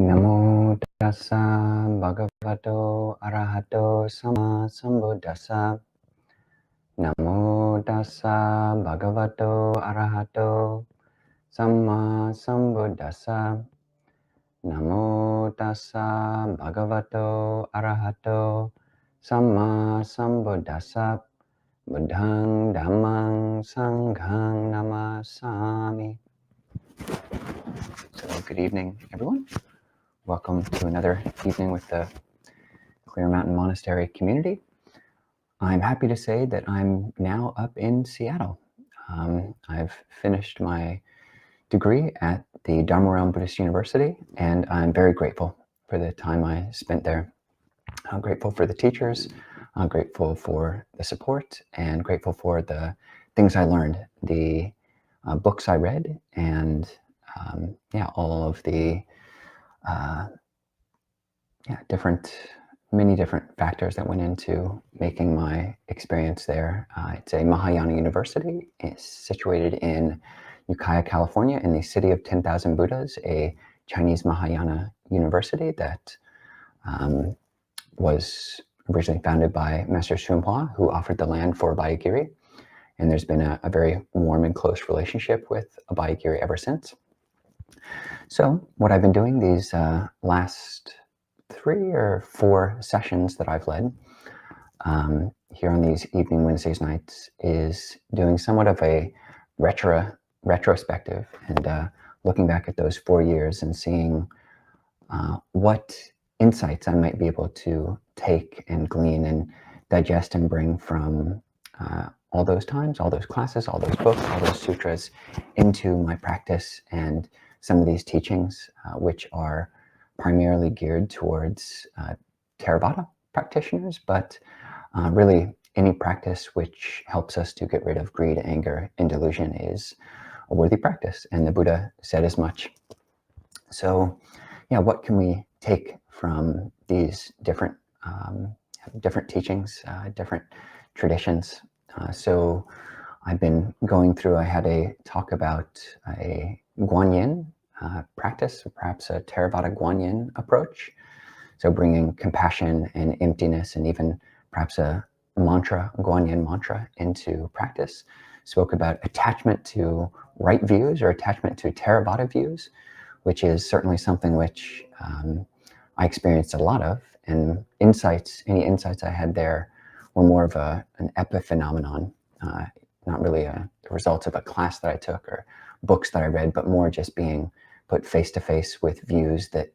Namo tassa bhagavato arahato sama sambuddhassa. Namo tassa bhagavato arahato sama sambuddhassa. Namo tassa bhagavato arahato sama sambuddhassa. Buddhang dhammang sanghang namasami. So good evening, everyone. Welcome to another evening with the Clear Mountain Monastery community. I'm happy to say that I'm now up in Seattle. I've finished my degree at the Dharma Realm Buddhist University, and I'm very grateful for the time I spent there. I'm grateful for the teachers, I'm grateful for the support, and grateful for the things I learned, the books I read, and all of the many different factors that went into making my experience there. It's a Mahayana university. It's situated in Ukiah, California, in the city of 10,000 Buddhas, a Chinese Mahayana university that was originally founded by Master Hsuan Hua, who offered the land for Abhayagiri. And there's been a very warm and close relationship with Abhayagiri ever since. So what I've been doing these last 3 or 4 sessions that I've led here on these evening Wednesdays nights is doing somewhat of a retrospective and looking back at those 4 years and seeing what insights I might be able to take and glean and digest and bring from all those times, all those classes, all those books, all those sutras into my practice and some of these teachings, which are primarily geared towards theravada practitioners, but really any practice which helps us to get rid of greed, anger, and delusion is a worthy practice, and the Buddha said as much. So, what can we take from these different teachings, different traditions? So I've been going through, I had a talk about a Guanyin practice, perhaps a Theravada Guanyin approach. So bringing compassion and emptiness and even perhaps a mantra, Guanyin mantra into practice. Spoke about attachment to right views or attachment to Theravada views, which is certainly something which I experienced a lot of. And any insights I had there were more of an epiphenomenon, not really the results of a class that I took or books that I read, but more just being put face to face with views that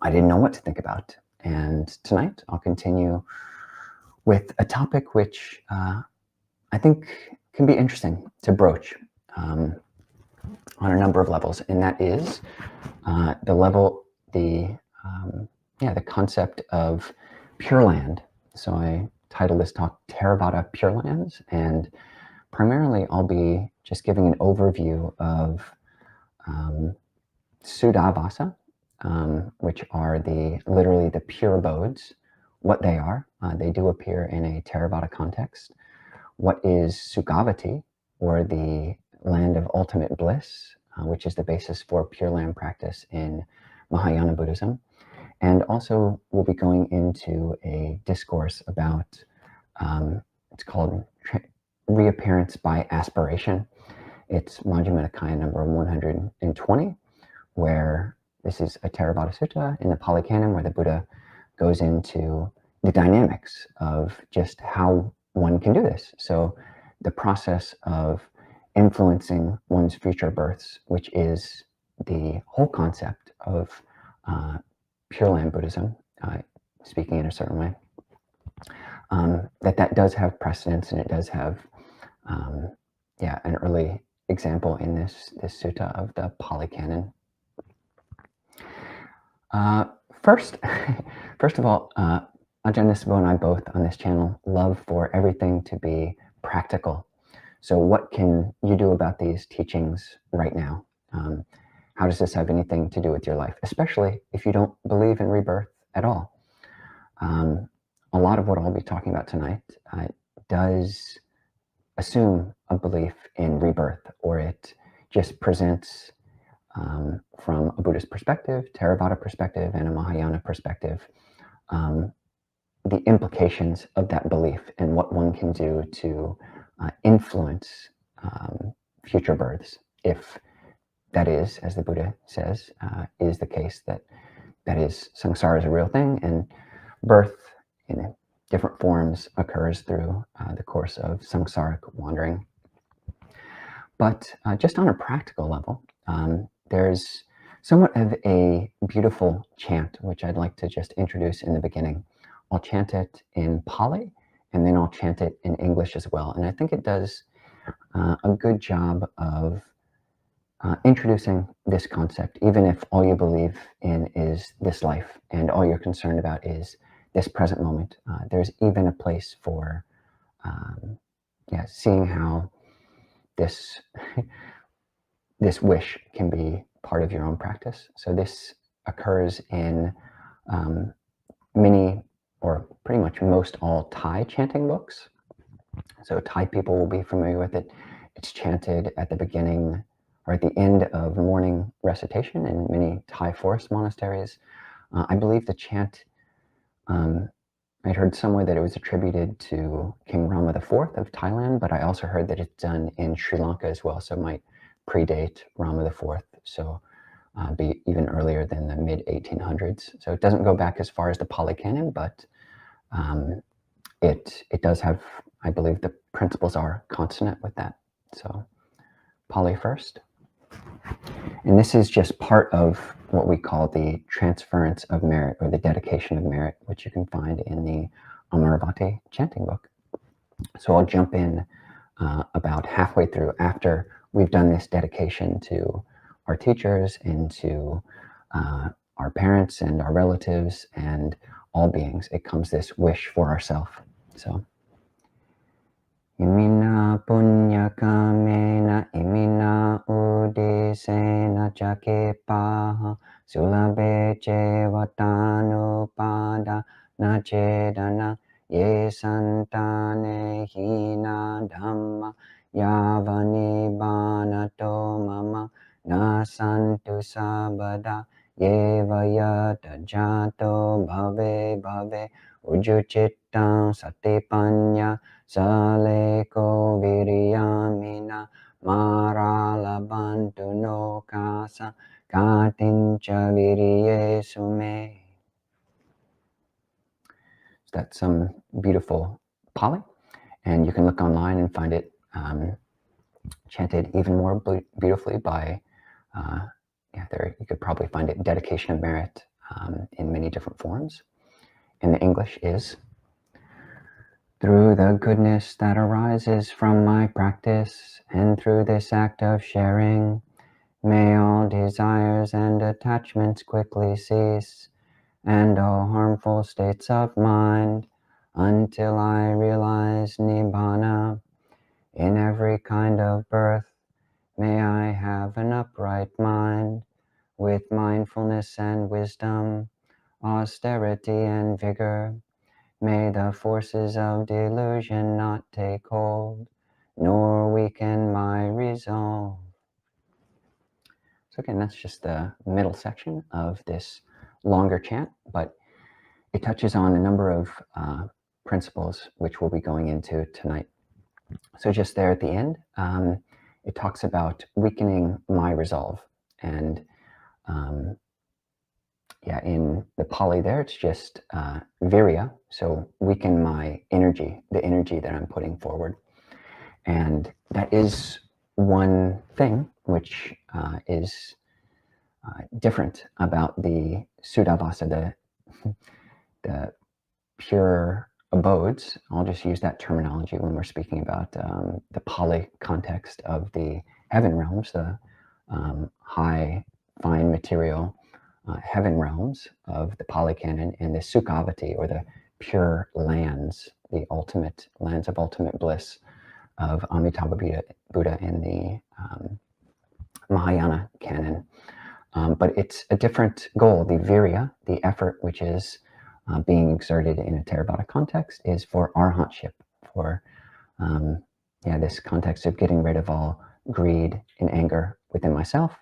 I didn't know what to think about. And tonight I'll continue with a topic which I think can be interesting to broach on a number of levels, and that is the concept of Pure Land. So I titled this talk Theravada Pure Lands, and primarily I'll be just giving an overview of Suddhavasa, which are literally the pure abodes, what they are. They do appear in a Theravada context. What is Sukhavati, or the land of ultimate bliss, which is the basis for Pure Land practice in Mahayana Buddhism. And also we'll be going into a discourse about, it's called Reappearance by Aspiration. It's Majjhima Nikaya number 120, where this is a Theravada Sutta in the Pali Canon, where the Buddha goes into the dynamics of just how one can do this. So the process of influencing one's future births, which is the whole concept of Pure Land Buddhism, speaking in a certain way, that does have precedence, and it does have an early example in this sutta of the Pali Canon. First of all, Ajahn and I both on this channel love for everything to be practical. So what can you do about these teachings right now? How does this have anything to do with your life, especially if you don't believe in rebirth at all? A lot of what I'll be talking about tonight does assume a belief in rebirth, or it just presents from a Buddhist perspective, Theravada perspective, and a Mahayana perspective, the implications of that belief and what one can do to influence future births, if that is, as the Buddha says, is the case, that is, samsara is a real thing, and birth in different forms occurs through the course of samsaric wandering. But just on a practical level, there's somewhat of a beautiful chant, which I'd like to just introduce in the beginning. I'll chant it in Pali, and then I'll chant it in English as well. And I think it does a good job of introducing this concept, even if all you believe in is this life and all you're concerned about is this present moment. There's even a place for seeing how this this wish can be part of your own practice. So this occurs in many, or pretty much most all Thai chanting books. So Thai people will be familiar with it. It's chanted at the beginning or at the end of morning recitation in many Thai forest monasteries. I believe the chant, I'd heard somewhere that it was attributed to King Rama IV of Thailand, but I also heard that it's done in Sri Lanka as well, so it might predate Rama IV, so be even earlier than the mid-1800s. So it doesn't go back as far as the Pali Canon, but it does have, I believe the principles are consonant with that. So Pali first. And this is just part of what we call the transference of merit, or the dedication of merit, which you can find in the Amaravati chanting book. So I'll jump in about halfway through, after we've done this dedication to our teachers and to our parents and our relatives and all beings. It comes this wish for ourselves. So Imina punya kamena imina udisena cakepaha sulabe cevatanu pada nachedana ye santane hina dhamma yavani banato mama nasantu sabada yeva yata jato bhave bhave ujuchitam satipanya Saleko viriyamina maralabantu no kasa katincha viriye sume. So that's some beautiful Pali, and you can look online and find it chanted even more beautifully by, you could probably find it dedication of merit in many different forms. And the English is: through the goodness that arises from my practice, and through this act of sharing, may all desires and attachments quickly cease, and all harmful states of mind, until I realize Nibbana. In every kind of birth, may I have an upright mind, with mindfulness and wisdom, austerity and vigor. May the forces of delusion not take hold, nor weaken my resolve. So again, that's just the middle section of this longer chant, but it touches on a number of principles which we'll be going into tonight. So just there at the end, it talks about weakening my resolve. And in the Pali there, it's just virya, so weaken my energy, the energy that I'm putting forward. And that is one thing which is different about the Suddhavasa, the pure abodes. I'll just use that terminology when we're speaking about the Pali context of the heaven realms, the high, fine material heaven realms of the Pali Canon, and the Sukhavati, or the pure lands, the ultimate lands of ultimate bliss of Amitabha Buddha in the Mahayana Canon. But it's a different goal. The virya, the effort which is being exerted in a Theravada context, is for arhatship, for this context of getting rid of all greed and anger within myself,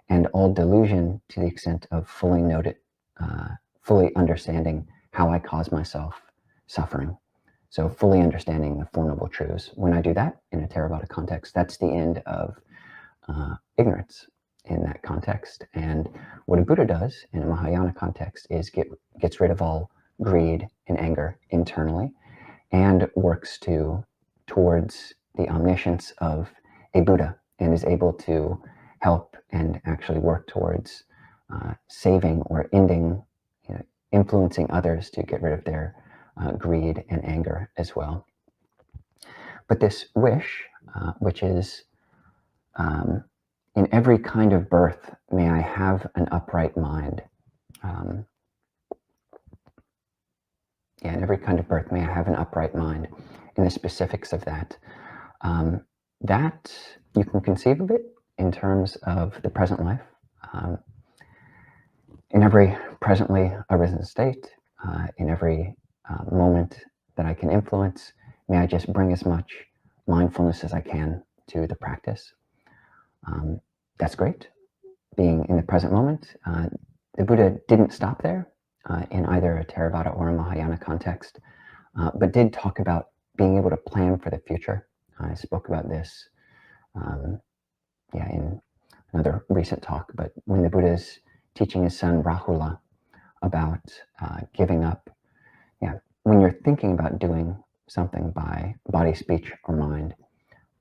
and all delusion to the extent of fully understanding how I cause myself suffering. So fully understanding the Four Noble Truths. When I do that in a Theravada context, that's the end of ignorance in that context. And what a Buddha does in a Mahayana context is gets rid of all greed and anger internally and works towards the omniscience of a Buddha and is able to help and actually work towards saving or ending, influencing others to get rid of their greed and anger as well. But this wish, which is in every kind of birth, may I have an upright mind. In every kind of birth, may I have an upright mind. In the specifics of that, that you can conceive of it in terms of the present life. In every presently arisen state, in every moment that I can influence, may I just bring as much mindfulness as I can to the practice. That's great. Being in the present moment, the Buddha didn't stop there in either a Theravada or a Mahayana context, but did talk about being able to plan for the future. I spoke about this in another recent talk, but when the Buddha's teaching his son Rahula about giving up, when you're thinking about doing something by body, speech, or mind,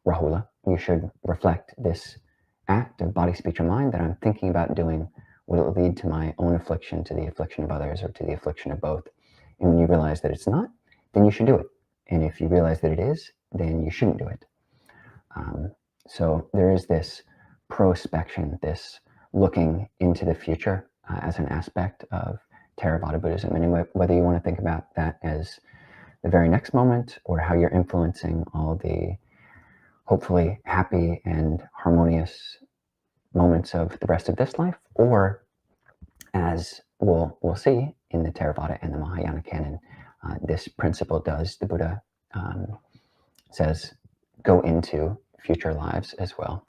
Rahula, you should reflect this act of body, speech, or mind that I'm thinking about doing. Will it lead to my own affliction, to the affliction of others, or to the affliction of both? And when you realize that it's not, then you should do it. And if you realize that it is, then you shouldn't do it. So there is this prospection, this looking into the future as an aspect of Theravada Buddhism. And whether you want to think about that as the very next moment or how you're influencing all the hopefully happy and harmonious moments of the rest of this life, or as we'll see in the Theravada and the Mahayana canon, this principle does, the Buddha says, go into future lives as well.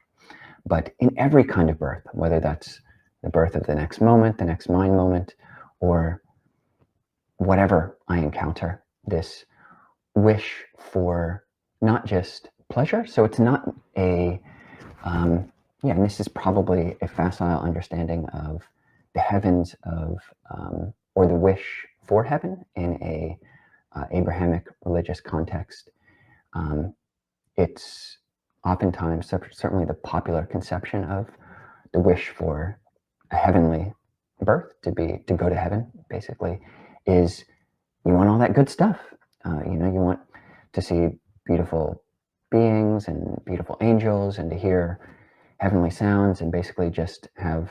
But in every kind of birth, whether that's the birth of the next moment, the next mind moment, or whatever I encounter, this wish for not just pleasure. So it's not a, and this is probably a facile understanding of the heavens of, or the wish for heaven in a Abrahamic religious context. It's oftentimes, certainly the popular conception of the wish for a heavenly birth, to go to heaven, basically, is you want all that good stuff. You want to see beautiful beings and beautiful angels and to hear heavenly sounds and basically just have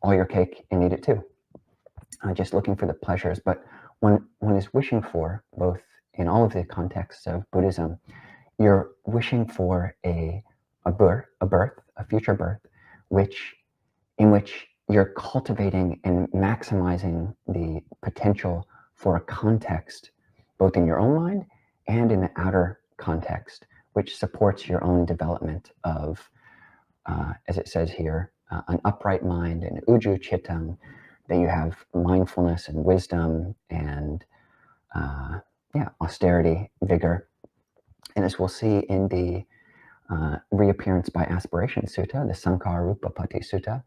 all your cake and eat it too. Just looking for the pleasures. But one is wishing for, both in all of the contexts of Buddhism, you're wishing for a future birth, in which you're cultivating and maximizing the potential for a context, both in your own mind and in the outer context, which supports your own development of, as it says here, an upright mind and uju chittam, that you have mindfulness and wisdom and austerity, vigor. And as we'll see in the reappearance by aspiration sutta, the Sankara Rupapati Sutta,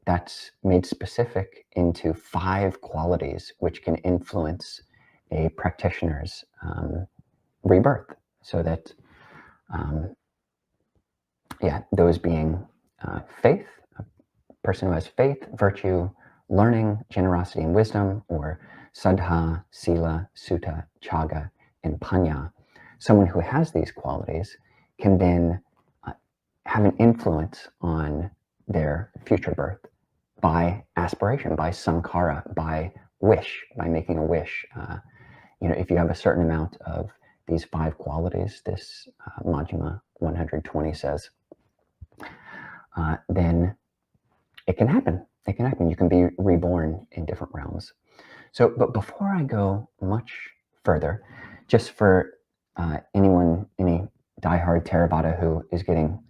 that's made specific into 5 qualities which can influence a practitioner's rebirth. So that, those being faith, a person who has faith, virtue, learning, generosity, and wisdom, or saddha, sila, sutta, chaga, and panya. Someone who has these qualities can then have an influence on their future birth by aspiration, by sankhara, by wish, by making a wish. If you have a certain amount of these 5 qualities, this Majjhima 120 says, then it can happen. It can happen. You can be reborn in different realms. So, but before I go much further, just for any diehard Theravada who is getting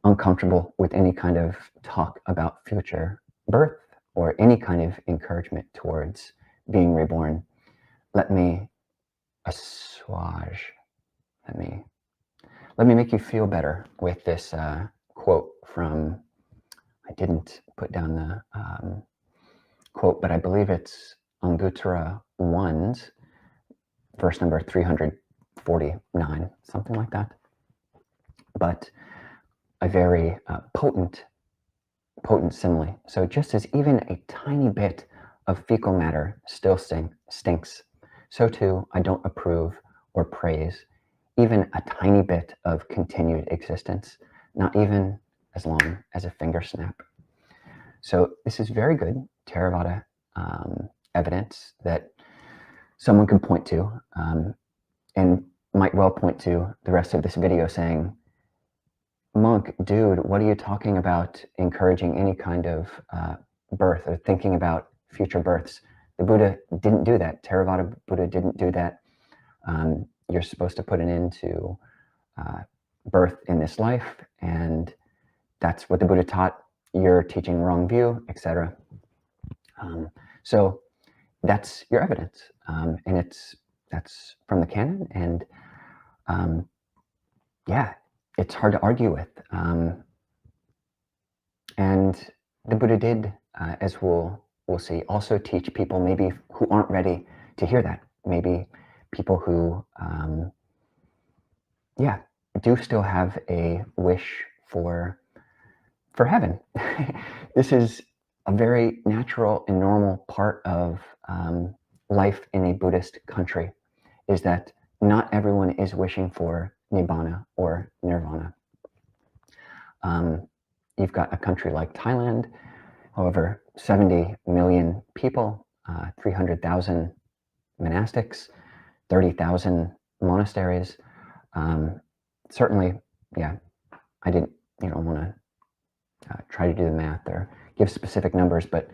uncomfortable with any kind of talk about future birth or any kind of encouragement towards being reborn, let me assuage, let me make you feel better with this quote from, I didn't put down the quote, but I believe it's Anguttara 1's verse number 349, something like that. But a very potent simile. So just as even a tiny bit of fecal matter still stinks, so too I don't approve or praise even a tiny bit of continued existence, not even as long as a finger snap. So this is very good Theravada evidence that someone could point to, and might well point to the rest of this video saying, monk, dude, what are you talking about encouraging any kind of birth or thinking about future births? The Buddha didn't do that. Theravada Buddha didn't do that. You're supposed to put an end to birth in this life, and that's what the Buddha taught. You're teaching wrong view, etc. So that's your evidence, and that's from the canon, and yeah, it's hard to argue with. And the Buddha did, as we'll see, also teach people maybe who aren't ready to hear that. Maybe people who, yeah, do still have a wish for heaven. This is a very natural and normal part of life in a Buddhist country, is that not everyone is wishing for nibbana or nirvana. You've got a country like Thailand, however, 70 million people, 300,000 monastics, 30,000 monasteries. Certainly, yeah, I didn't want to try to do the math or give specific numbers, but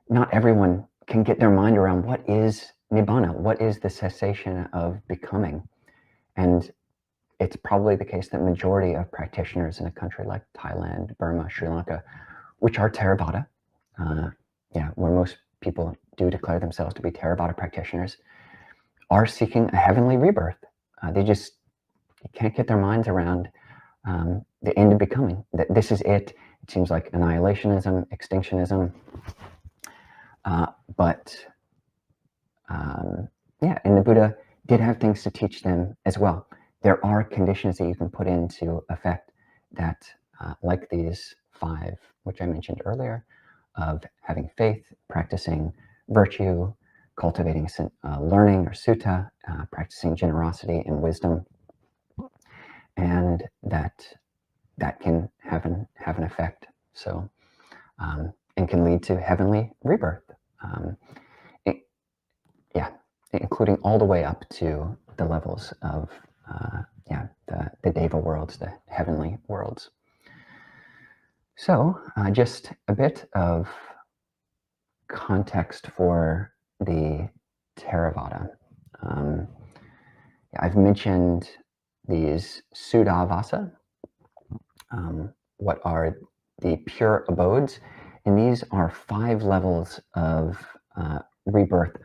not everyone can get their mind around what is nibbana, what is the cessation of becoming. And it's probably the case that majority of practitioners in a country like Thailand, Burma, Sri Lanka, which are Theravada, where most people do declare themselves to be Theravada practitioners, are seeking a heavenly rebirth. They just can't get their minds around the end of becoming, that this is it. It seems like annihilationism, extinctionism, and the Buddha did have things to teach them as well. There are conditions that you can put into effect that, like these 5, which I mentioned earlier, of having faith, practicing virtue, cultivating learning or sutta, practicing generosity and wisdom, and that can have an effect. So, and can lead to heavenly rebirth. Including all the way up to the levels of the Deva worlds, the heavenly worlds. So just a bit of context for the Theravada. I've mentioned these Suddhavasa, what are the pure abodes, and these are 5 levels of rebirth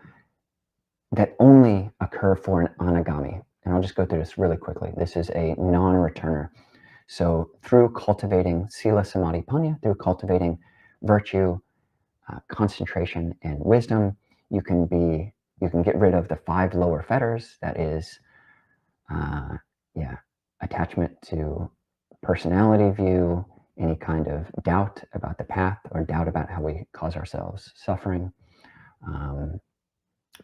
that only occur for an anagami. And I'll just go through this really quickly. This is a non-returner. So through cultivating sila, samadhi, panya, through cultivating virtue, concentration, and wisdom, you can get rid of the 5 lower fetters. That is, attachment to personality view, any kind of doubt about the path or doubt about how we cause ourselves suffering,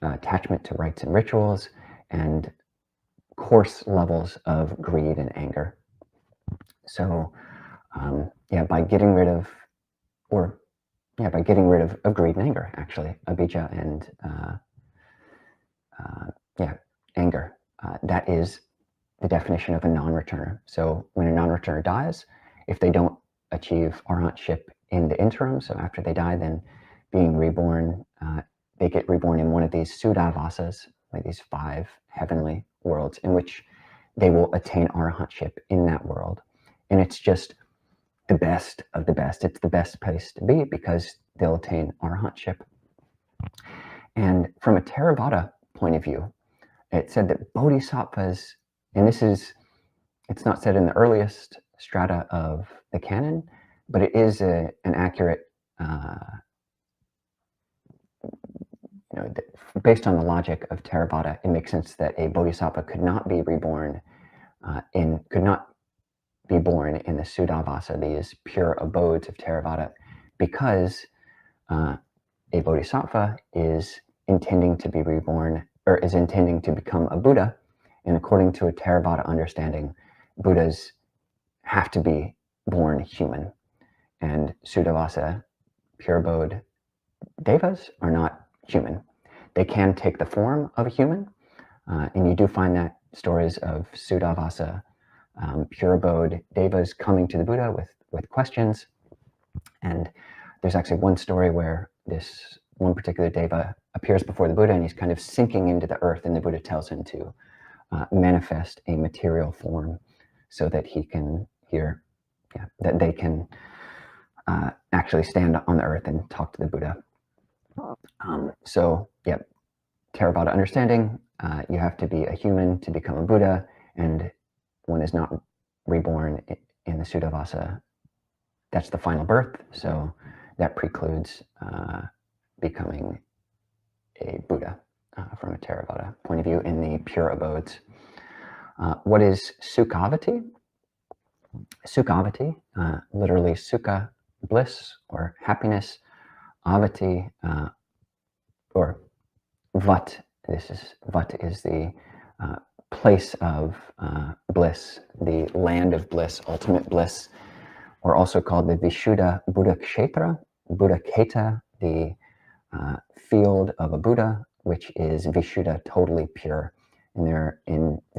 attachment to rites and rituals, and coarse levels of greed and anger. So, by getting rid of, greed and anger, actually, abhijja and anger. That is the definition of a non-returner. So when a non-returner dies, if they don't achieve arhatship in the interim, so after they die, then being reborn, they get reborn in one of these Suddhavasas, like these 5 heavenly worlds, in which they will attain arhatship in that world. And it's just the best of the best. It's the best place to be because they'll attain arahantship. And from a Theravada point of view, it said that bodhisattvas, and it's not said in the earliest strata of the canon, but it is an accurate, based on the logic of Theravada, it makes sense that a bodhisattva could not be born in the Suddhavasa, these pure abodes of Theravada, because a bodhisattva is intending to be reborn, or is intending to become a Buddha. And according to a Theravada understanding, Buddhas have to be born human. And Suddhavasa, pure abode devas are not human. They can take the form of a human, and you do find that stories of Suddhavasa, pure abode devas coming to the Buddha with questions. And there's actually one story where this one particular deva appears before the Buddha and he's kind of sinking into the earth, and the Buddha tells him to manifest a material form so that he can that they can actually stand on the earth and talk to the Buddha. Theravada understanding, you have to be a human to become a Buddha, and one is not reborn in the Suddhavasa. That's the final birth, so that precludes becoming a Buddha from a Theravada point of view in the pure abodes. What is Sukhavati? Sukhavati, literally Sukha, bliss or happiness, Avati, or Vat. Vat is the place of bliss, the land of bliss, ultimate bliss, or also called the Vishuddha Buddha Kshetra, Buddha Keta, the field of a Buddha, which is Vishuddha, totally pure. And there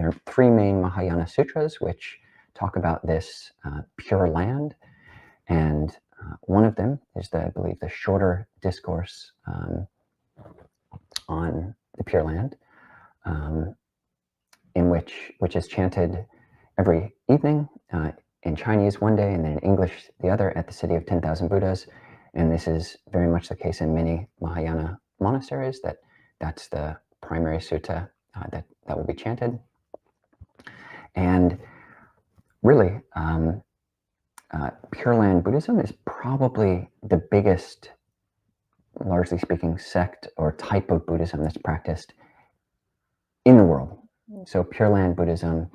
are three main Mahayana sutras which talk about this pure land, and one of them is I believe the shorter discourse on the Pure Land, which is chanted every evening in Chinese one day and then in English the other at the City of 10,000 Buddhas. And this is very much the case in many Mahayana monasteries, that's the primary sutta that will be chanted. And really, Pure Land Buddhism is probably the biggest, largely speaking, sect or type of Buddhism that's practiced in the world. So Pure Land Buddhism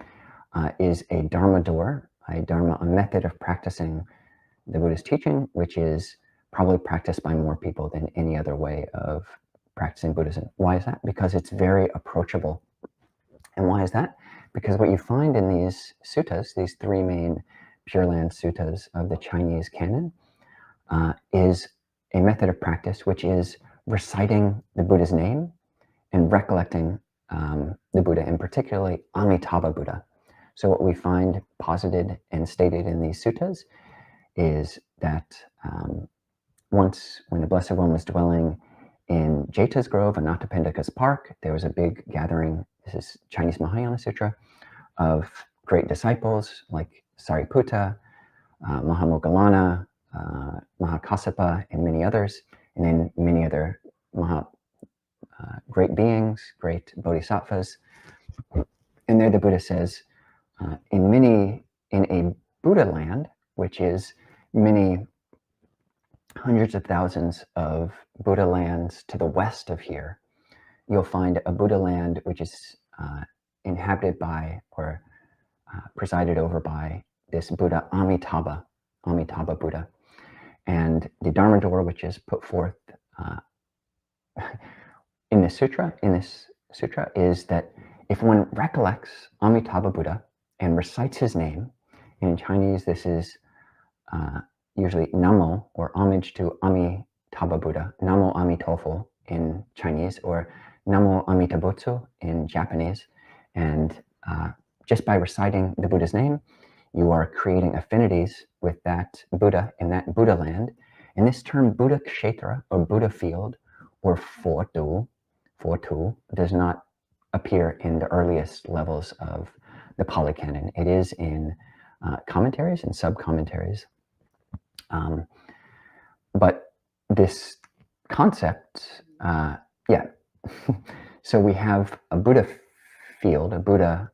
is a dharma door, a method of practicing the Buddha's teaching, which is probably practiced by more people than any other way of practicing Buddhism. Why is that? Because it's very approachable. And why is that? Because what you find in these suttas, these three main Pure Land suttas of the Chinese canon, is a method of practice which is reciting the Buddha's name and recollecting the Buddha, and particularly Amitabha Buddha. So what we find posited and stated in these suttas is that once when the Blessed One was dwelling in Jeta's Grove, Anathapindika's park, there was a big gathering, this is Chinese Mahayana Sutra, of great disciples like Sariputta, Mahamoggallana, Mahakassapa, and many others, and then many other great beings, great bodhisattvas. And there the Buddha says, in a Buddha land, which is many hundreds of thousands of Buddha lands to the west of here, you'll find a Buddha land which is inhabited by or presided over by this Buddha Amitabha Buddha. And the Dharma door, which is put forth in this sutra, is that if one recollects Amitabha Buddha and recites his name, and in Chinese this is usually Namo, or homage to Amitabha Buddha, Namo Amitofo in Chinese, or Namo Amitabutsu in Japanese. And just by reciting the Buddha's name, you are creating affinities with that Buddha in that Buddha land. And this term Buddha Kshetra, or Buddha field, or Fotu, does not appear in the earliest levels of the Pali Canon. It is in commentaries and sub-commentaries. But this concept, yeah. So we have a Buddha field, a Buddha,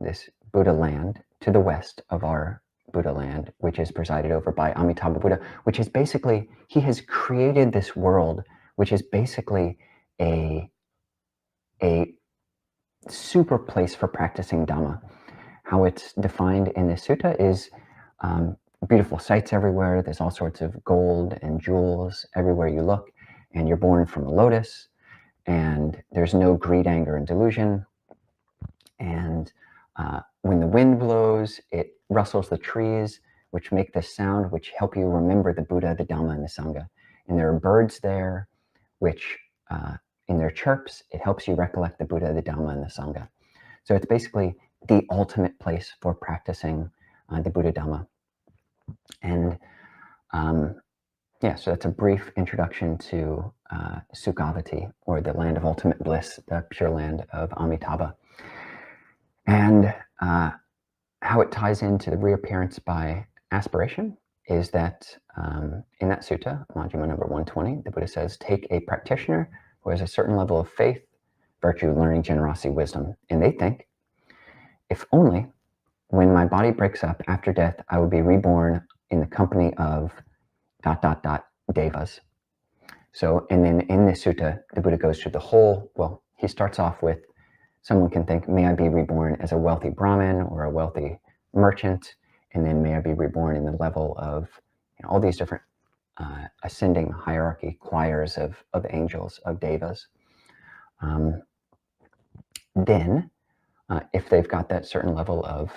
this Buddha land to the west of our Buddha land, which is presided over by Amitabha Buddha, which is basically, he has created this world, which is basically a super place for practicing Dhamma. How it's defined in the sutta is beautiful sights everywhere. There's all sorts of gold and jewels everywhere you look, and you're born from a lotus, and there's no greed, anger, and delusion. And when the wind blows, it rustles the trees, which make this sound, which help you remember the Buddha, the Dhamma, and the Sangha. And there are birds there, which in their chirps, it helps you recollect the Buddha, the Dhamma, and the Sangha. So it's basically the ultimate place for practicing the Buddha Dhamma. And yeah, so that's a brief introduction to Sukhavati, or the land of ultimate bliss, the pure land of Amitabha. And how it ties into the reappearance by aspiration is that in that sutta, Majjhima number 120, the Buddha says, take a practitioner who has a certain level of faith, virtue, learning, generosity, wisdom. And they think, if only when my body breaks up after death, I would be reborn in the company of ... devas. So, and then in this sutta, the Buddha goes through the whole, well, he starts off with, someone can think, may I be reborn as a wealthy Brahmin or a wealthy merchant, and then may I be reborn in the level of all these different ascending hierarchy, choirs of angels, of devas. Then, if they've got that certain level of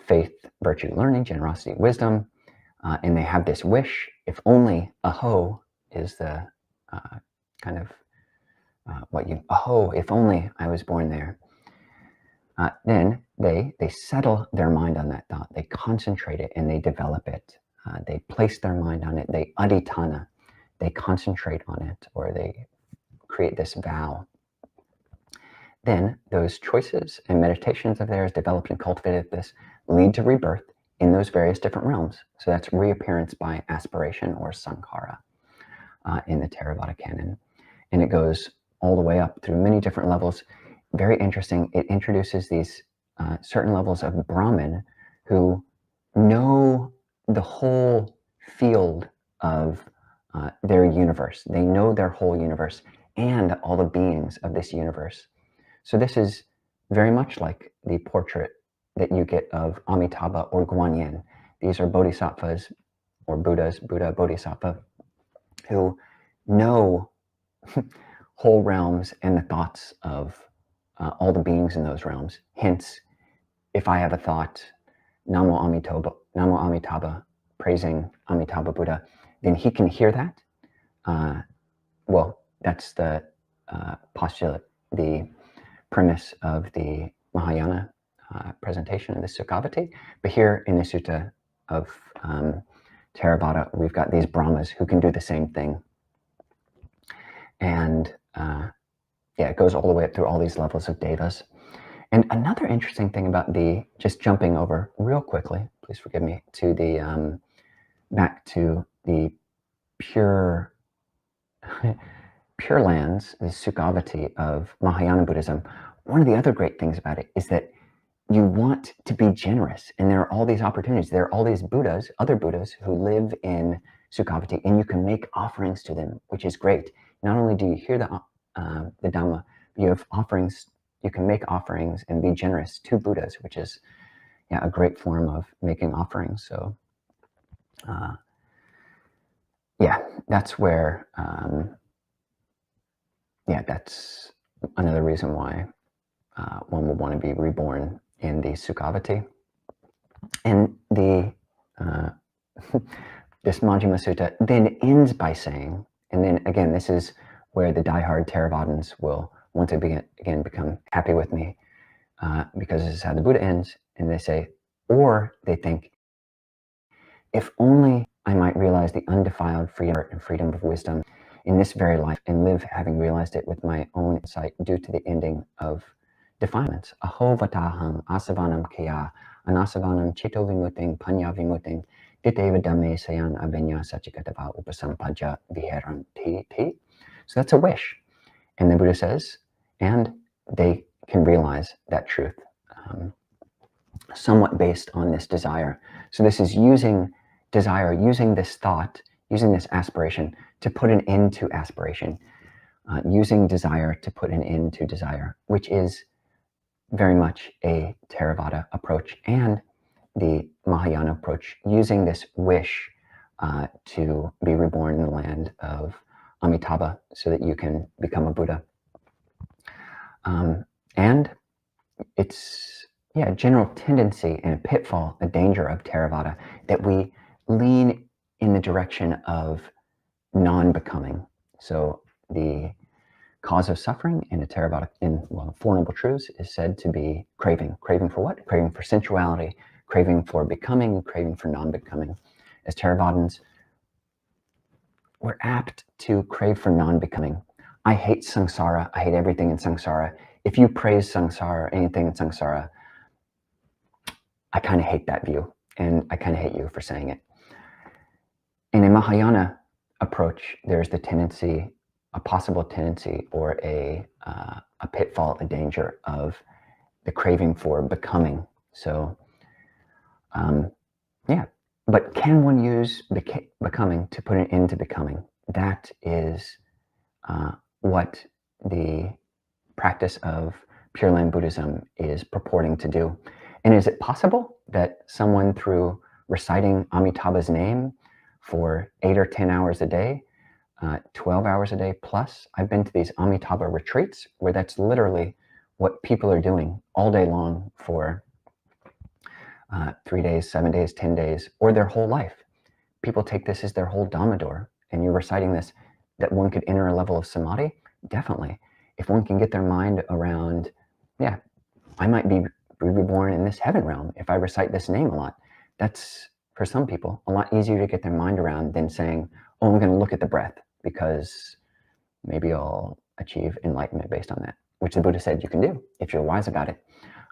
faith, virtue, learning, generosity, wisdom, and they have this wish, if only aho is the kind of aho, if only I was born there. Then they settle their mind on that thought, they concentrate it, and they develop it. They place their mind on it, they adhitthana, they concentrate on it, or they create this vow. Then those choices and meditations of theirs developed and cultivated this lead to rebirth in those various different realms. So that's reappearance by aspiration, or sankhara, in the Theravada canon. And it goes all the way up through many different levels. Very interesting. It introduces these certain levels of Brahmin who know the whole field of their universe. They know their whole universe and all the beings of this universe. So this is very much like the portrait that you get of Amitabha or Guanyin. These are bodhisattvas or Buddhas, Buddha, Bodhisattva, who know whole realms and the thoughts of all the beings in those realms. Hence, if I have a thought, Namo Amitabha, praising Amitabha Buddha, then he can hear that. Well, that's the postulate, the premise of the Mahayana presentation of the Sukhavati. But here in the Sutta of Theravada, we've got these Brahmas who can do the same thing. And yeah, it goes all the way up through all these levels of devas. And another interesting thing about just jumping over real quickly, please forgive me, to the, back to the pure lands, the Sukhavati of Mahayana Buddhism. One of the other great things about it is that you want to be generous, and there are all these opportunities. There are all these Buddhas, other Buddhas, who live in Sukhavati, and you can make offerings to them, which is great. Not only do you hear the Dhamma, you have offerings. You can make offerings and be generous to Buddhas, which is a great form of making offerings. So that's where that's another reason why one would want to be reborn in the Sukhavati. And the this Majjhima Sutta then ends by saying, and then again, this is where the diehard Theravadins will want to again become happy with me, because this is how the Buddha ends. And they say, or they think, if only I might realize the undefiled freedom and freedom of wisdom in this very life, and live having realized it with my own insight due to the ending of defilements. Aho vataham asavanam kaya anasavanam chito vimuting panya vimuting diteva dhamme sayan abhinya sachikatava upasampaja viharanti ti. So that's a wish. And the Buddha says, and they can realize that truth, somewhat based on this desire. So this is using desire, using this thought, using this aspiration to put an end to aspiration, using desire to put an end to desire, which is very much a Theravada approach and the Mahayana approach, using this wish to be reborn in the land of Amitabha so that you can become a Buddha. And it's a general tendency and a pitfall, a danger of Theravada, that we lean in the direction of non-becoming. So the cause of suffering in a Theravada, in Four Noble Truths, is said to be craving. Craving for what? Craving for sensuality, craving for becoming, craving for non-becoming. As Theravadins, we're apt to crave for non-becoming. I hate samsara. I hate everything in samsara. If you praise samsara or anything in samsara, I kind of hate that view, and I kind of hate you for saying it. In a Mahayana approach, there's the tendency, a possible tendency, or a pitfall, a danger of the craving for becoming. So, but can one use becoming to put an end to becoming? That is what the practice of Pure Land Buddhism is purporting to do. And is it possible that someone, through reciting Amitabha's name for 8 or 10 hours a day, 12 hours a day plus, I've been to these Amitabha retreats where that's literally what people are doing all day long for 3 days, 7 days, 10 days, or their whole life. People take this as their whole Dhammador, and you're reciting this, that one could enter a level of samadhi? Definitely. If one can get their mind around, I might be reborn in this heaven realm if I recite this name a lot. That's, for some people, a lot easier to get their mind around than saying, oh, I'm going to look at the breath because maybe I'll achieve enlightenment based on that, which the Buddha said you can do if you're wise about it.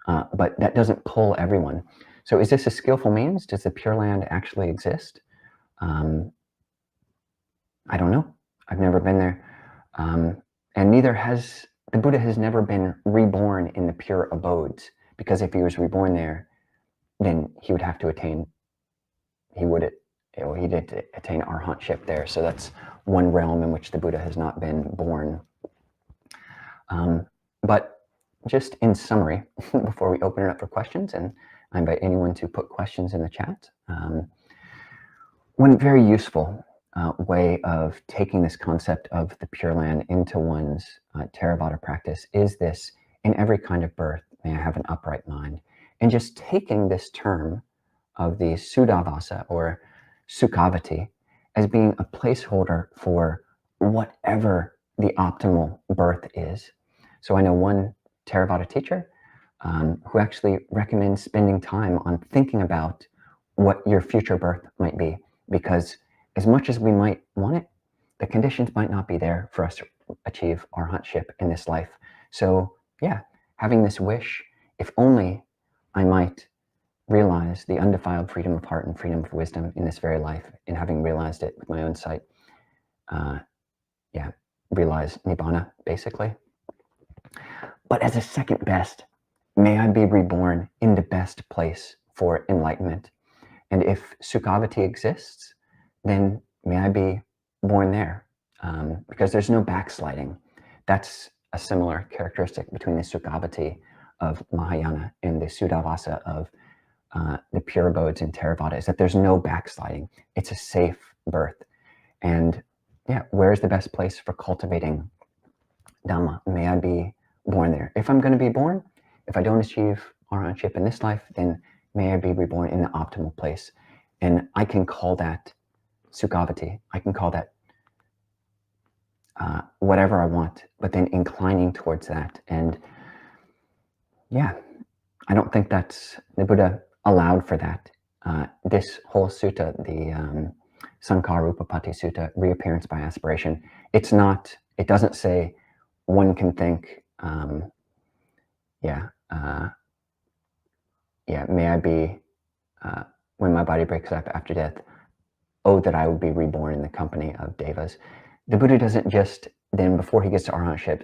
But that doesn't pull everyone. So is this a skillful means? Does the Pure Land actually exist? I don't know. I've never been there. And neither has, the Buddha has never been reborn in the pure abodes, because if he was reborn there, then he would have to attain, he did attain arhatship there. So that's one realm in which the Buddha has not been born. But just in summary, before we open it up for questions, and I invite anyone to put questions in the chat, one very useful way of taking this concept of the Pure Land into one's Theravada practice is this: in every kind of birth, may I have an upright mind. And just taking this term of the Sudhavasa or Sukhavati as being a placeholder for whatever the optimal birth is. So I know one Theravada teacher who actually recommends spending time on thinking about what your future birth might be, because as much as we might want it, the conditions might not be there for us to achieve arhatship in this life. So having this wish, if only I might realize the undefiled freedom of heart and freedom of wisdom in this very life, and having realized it with my own sight, realize Nibbana, basically. But as a second best, may I be reborn in the best place for enlightenment. And if Sukhavati exists, then may I be born there, because there's no backsliding. That's a similar characteristic between the Sukhavati of Mahayana and the Sudhavasa of the pure abodes in Theravada, is that there's no backsliding. It's a safe birth. And where's the best place for cultivating Dhamma? May I be born there. If I'm going to be born, if I don't achieve arhatship in this life, then may I be reborn in the optimal place. And I can call that Sukhavati. I can call that whatever I want, but then inclining towards that. And I don't think that's, the Buddha allowed for that. This whole sutta, the Sankhara Upapatti Sutta, reappearance by aspiration, it doesn't say one can think yeah, yeah, may I be, when my body breaks up after death, oh, that I would be reborn in the company of devas. The Buddha doesn't just then, before he gets to arhatship,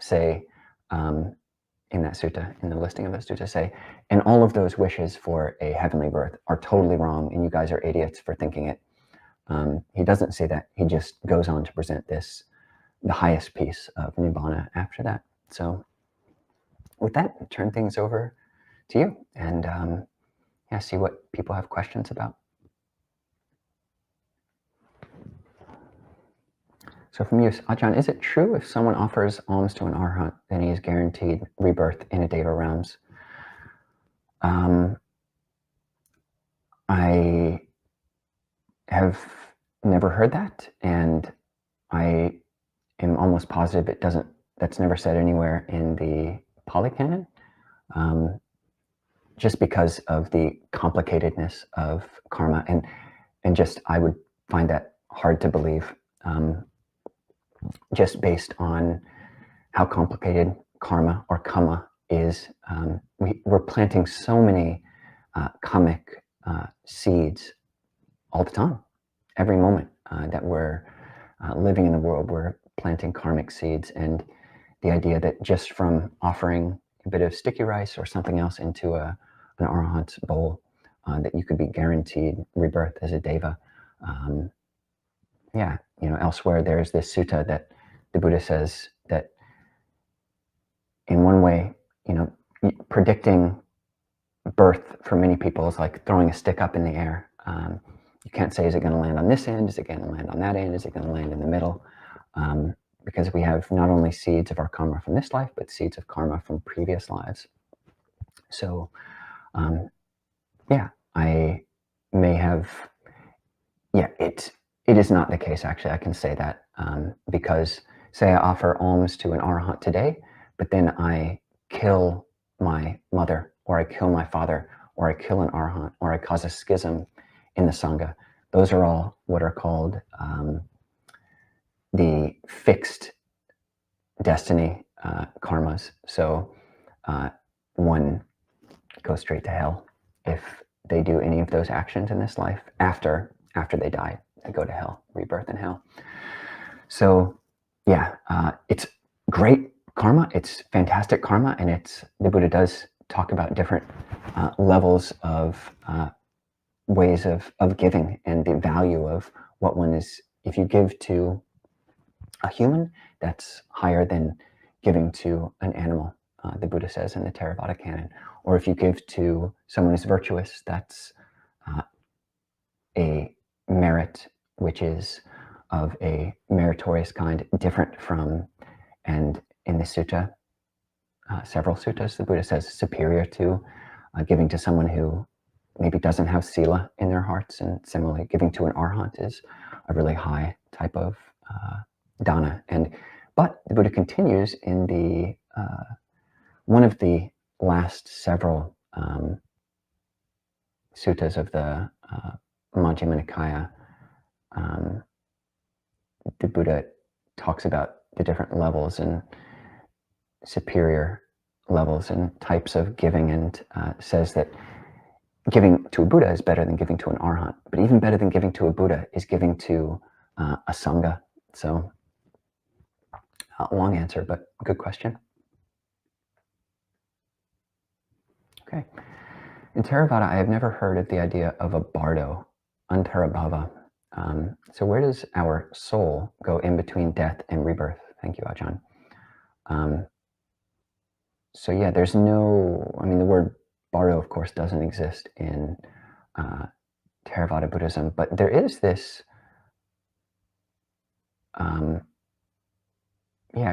say, in that sutta, in the listing of the sutta, say, and all of those wishes for a heavenly birth are totally wrong, and you guys are idiots for thinking it. He doesn't say that. He just goes on to present this, the highest piece of Nibbana after that. So with that, I'll turn things over to you and yeah, see what people have questions about. So from you, Ajahn, is it true if someone offers alms to an arhat, then he is guaranteed rebirth in a deva realms? I have never heard that, and I am almost positive it doesn't. That's never said anywhere in the Pali Canon, just because of the complicatedness of karma, and just I would find that hard to believe, just based on how complicated karma or kamma is. We're planting so many kamic seeds all the time, every moment that we're living in the world, we're planting karmic seeds. And the idea that just from offering a bit of sticky rice or something else into an arhat's bowl, that you could be guaranteed rebirth as a deva. Yeah, elsewhere there's this sutta that the Buddha says that in one way, predicting birth for many people is like throwing a stick up in the air. You can't say, is it going to land on this end? Is it going to land on that end? Is it going to land in the middle? Because we have not only seeds of our karma from this life, but seeds of karma from previous lives. So, yeah, I may have, yeah, it is not the case, actually. I can say that because, say I offer alms to an arhat today, but then I kill my mother, or I kill my father, or I kill an arhat, or I cause a schism in the Sangha. Those are all what are called the fixed destiny karmas. So one goes straight to hell if they do any of those actions in this life. After they die, they go to hell, rebirth in hell. So yeah, it's great karma. It's fantastic karma, and the Buddha does talk about different levels of ways of giving, and the value of what one is. If you give to a human, that's higher than giving to an animal, the Buddha says in the Theravada canon. Or if you give to someone who's virtuous, that's a merit which is of a meritorious kind, different from, and in the sutta, several suttas, the Buddha says superior to giving to someone who maybe doesn't have sila in their hearts, and similarly giving to an arhat is a really high type of dana. But the Buddha continues in the one of the last several suttas of the Majjhima Nikaya. The Buddha talks about the different levels and superior levels and types of giving, and says that giving to a Buddha is better than giving to an arhat, but even better than giving to a Buddha is giving to a Sangha. So long answer, but good question. Okay. In Theravada, I have never heard of the idea of a bardo, antarabhava. So where does our soul go in between death and rebirth? Thank you, Ajahn. So yeah, there's no, the word bardo, of course, doesn't exist in Theravada Buddhism, but there is this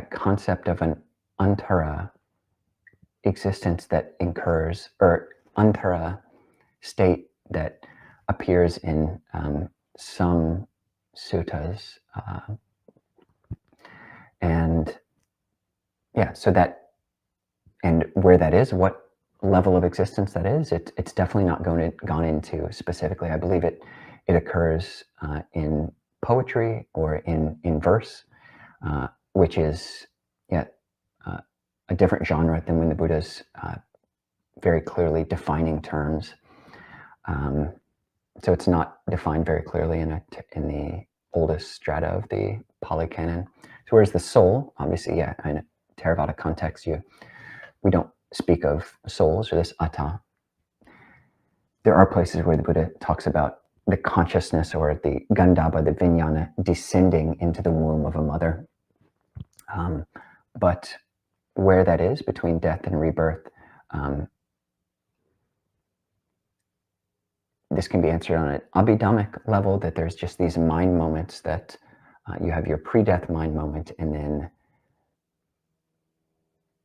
concept of an antara existence that incurs, or antara state that appears in some suttas, and yeah, so that, and where that is, what level of existence that is, it's definitely not gone into specifically. I believe it occurs in poetry or in verse, which is a different genre than when the Buddha's very clearly defining terms. So it's not defined very clearly in the oldest strata of the Pali Canon. So whereas the soul, obviously, yeah, in a Theravada context, we don't speak of souls or this atta. There are places where the Buddha talks about the consciousness or the gandhabba, the vijnana, descending into the womb of a mother. But where that is between death and rebirth, this can be answered on an abhidhammic level, that there's just these mind moments that you have your pre-death mind moment, and then,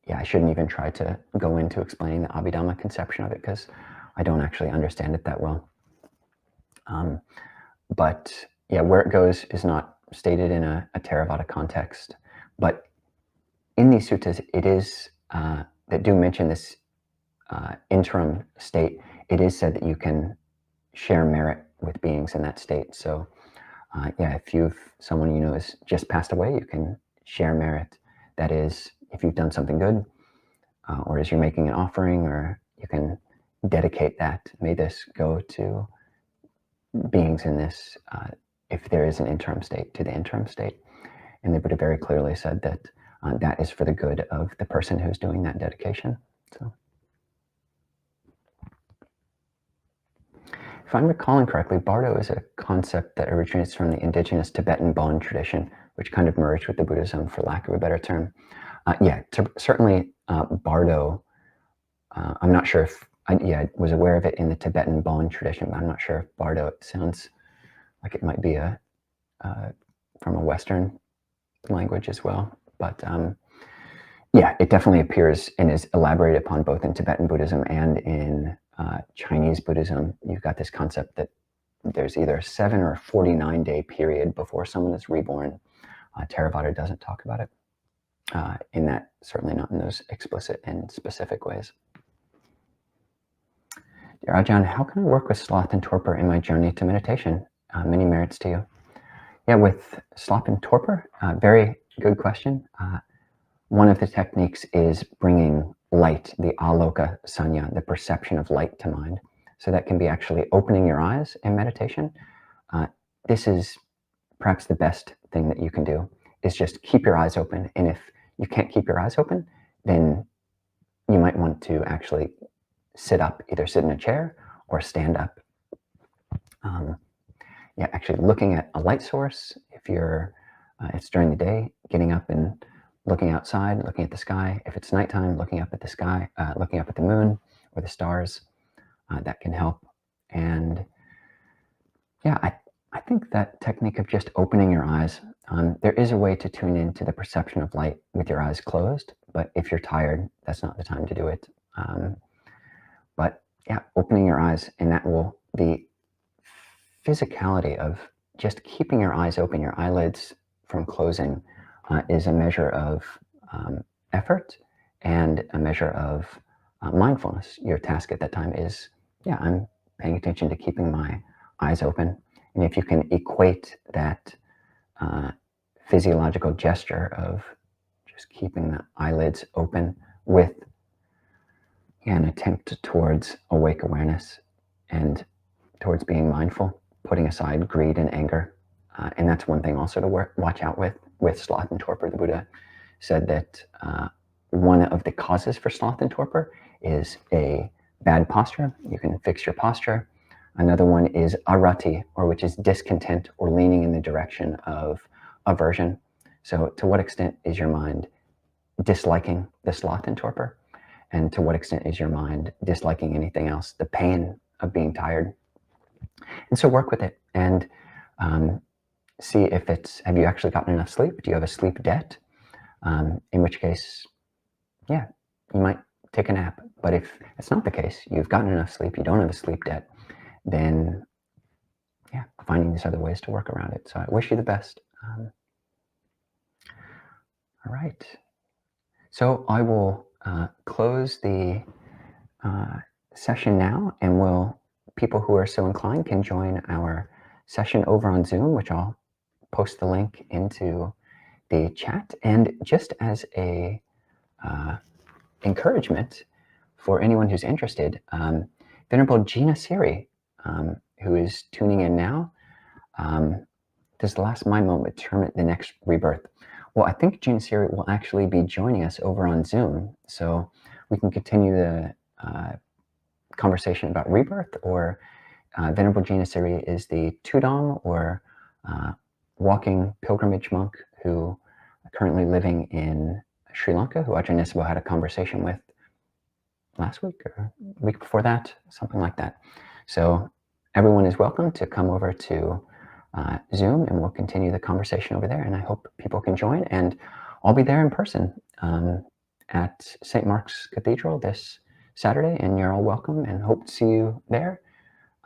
yeah, I shouldn't even try to go into explaining the abhidhammic conception of it because I don't actually understand it that well. But yeah, where it goes is not stated in a Theravada context, but in these suttas, it is that do mention this interim state. It is said that you can share merit with beings in that state. So yeah, if someone you know has just passed away, you can share merit. That is, if you've done something good, or as you're making an offering, or you can dedicate that. May this go to beings in this, if there is an interim state, to the interim state. And the Buddha very clearly said that that is for the good of the person who's doing that dedication. So, if I'm recalling correctly, bardo is a concept that originates from the indigenous Tibetan Bon tradition, which kind of merged with the Buddhism, for lack of a better term. Yeah, certainly bardo. I'm not sure if I was aware of it in the Tibetan Bon tradition, but I'm not sure if bardo, it sounds like it might be from a Western language as well. But yeah, it definitely appears and is elaborated upon both in Tibetan Buddhism and in Chinese Buddhism. You've got this concept that there's either a 7 or 49-day period before someone is reborn. Theravada doesn't talk about it in that, certainly not in those explicit and specific ways. Dear Ajahn, how can I work with sloth and torpor in my journey to meditation? Many merits to you. Yeah, with sloth and torpor, very good question. One of the techniques is bringing light, the aloka sanya, the perception of light, to mind. So that can be actually opening your eyes in meditation. This is perhaps the best thing that you can do, is just keep your eyes open. And if you can't keep your eyes open, then you might want to actually sit up, either sit in a chair or stand up. Yeah, actually looking at a light source, if it's during the day, getting up and looking outside, looking at the sky. If it's nighttime, looking up at the sky, looking up at the moon or the stars, that can help. And yeah, I think that technique of just opening your eyes, there is a way to tune into the perception of light with your eyes closed, but if you're tired, that's not the time to do it. But yeah, opening your eyes, and the physicality of just keeping your eyes open, your eyelids from closing, is a measure of effort and a measure of mindfulness. Your task at that time is, yeah, I'm paying attention to keeping my eyes open. And if you can equate that physiological gesture of just keeping the eyelids open with an attempt towards awake awareness and towards being mindful, putting aside greed and anger. And that's one thing also to watch out with sloth and torpor. The Buddha said that one of the causes for sloth and torpor is a bad posture. You can fix your posture. Another one is arati, or which is discontent or leaning in the direction of aversion. So to what extent is your mind disliking the sloth and torpor? And to what extent is your mind disliking anything else, the pain of being tired? And so work with it and see if have you actually gotten enough sleep? Do you have a sleep debt? In which case, yeah, you might take a nap. But if it's not the case, you've gotten enough sleep, you don't have a sleep debt, then yeah, finding these other ways to work around it. So I wish you the best. All right. So I will close the session now, and people who are so inclined can join our session over on Zoom, which I'll post the link into the chat. And just as a encouragement for anyone who's interested, Venerable Gina Siri, who is tuning in now, does the last mind moment determine the next rebirth? Well, I think Gina Siri will actually be joining us over on Zoom, so we can continue the conversation about rebirth, or Venerable Gina Siri is the Tudong, or walking pilgrimage monk who currently living in Sri Lanka, who Ajahn had a conversation with last week or week before that, something like that. So everyone is welcome to come over to Zoom, and we'll continue the conversation over there. And I hope people can join, and I'll be there in person at St. Mark's Cathedral this Saturday, and you're all welcome, and hope to see you there.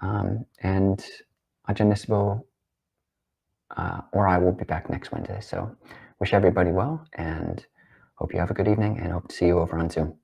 And Ajahn Nisbo or I will be back next Wednesday. So wish everybody well, and hope you have a good evening, and hope to see you over on Zoom.